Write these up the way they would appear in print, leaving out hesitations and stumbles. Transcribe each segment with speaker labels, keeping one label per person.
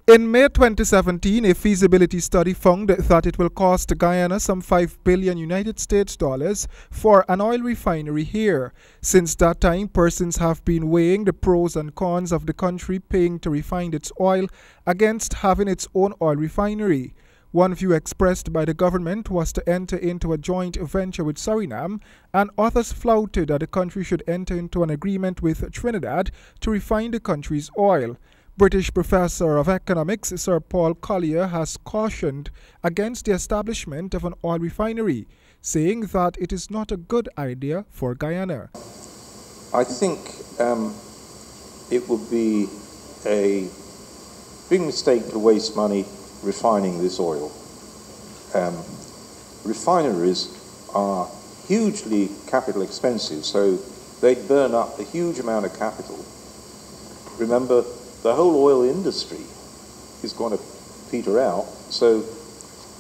Speaker 1: In May 2017, a feasibility study found that it will cost Guyana some 5 billion United States dollars for an oil refinery here. Since that time, persons have been weighing the pros and cons of the country paying to refine its oil against having its own oil refinery. One view expressed by the government was to enter into a joint venture with Suriname, and others flouted that the country should enter into an agreement with Trinidad to refine the country's oil. British professor of economics Sir Paul Collier has cautioned against the establishment of an oil refinery, saying that it is not a good idea for Guyana.
Speaker 2: I think it would be a big mistake to waste money refining this oil. Refineries are hugely capital expensive, so they burn up a huge amount of capital. Remember, the whole oil industry is going to peter out, so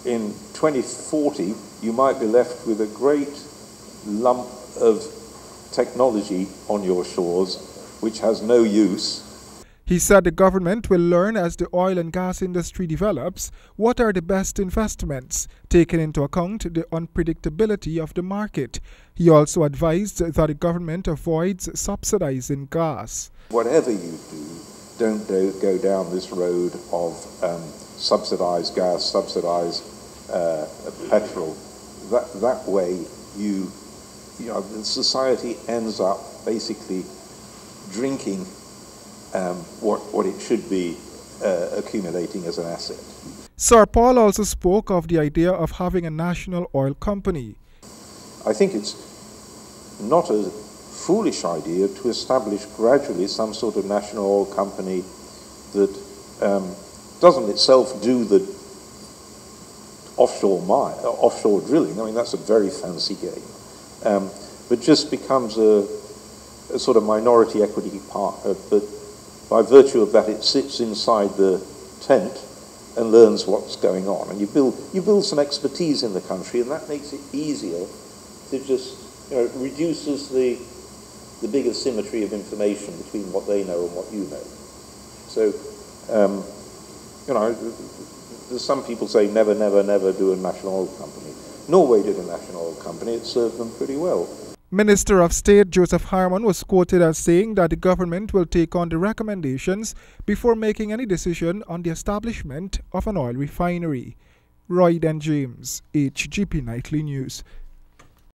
Speaker 2: in 2040 you might be left with a great lump of technology on your shores which has no use.
Speaker 1: He said the government will learn as the oil and gas industry develops what are the best investments, taking into account the unpredictability of the market. He also advised that the government avoids subsidizing gas.
Speaker 2: Whatever you do, don't go down this road of subsidized gas, subsidized petrol. That way, you know, the society ends up basically drinking what it should be accumulating as an asset.
Speaker 1: Sir Paul also spoke of the idea of having a national oil company.
Speaker 2: I think it's not a foolish idea to establish gradually some sort of national oil company that doesn't itself do the offshore drilling. I mean, that's a very fancy game, but just becomes a sort of minority equity partner. But by virtue of that, it sits inside the tent and learns what's going on, and you build some expertise in the country, and that makes it easier to just, you know, it reduces the big asymmetry of information between what they know and what you know. So, you know, there's some people say never, never, never do a national oil company. Norway did a national oil company, it served them pretty well.
Speaker 1: Minister of State Joseph Harman was quoted as saying that the government will take on the recommendations before making any decision on the establishment of an oil refinery. Roy Dan James, HGP Nightly News.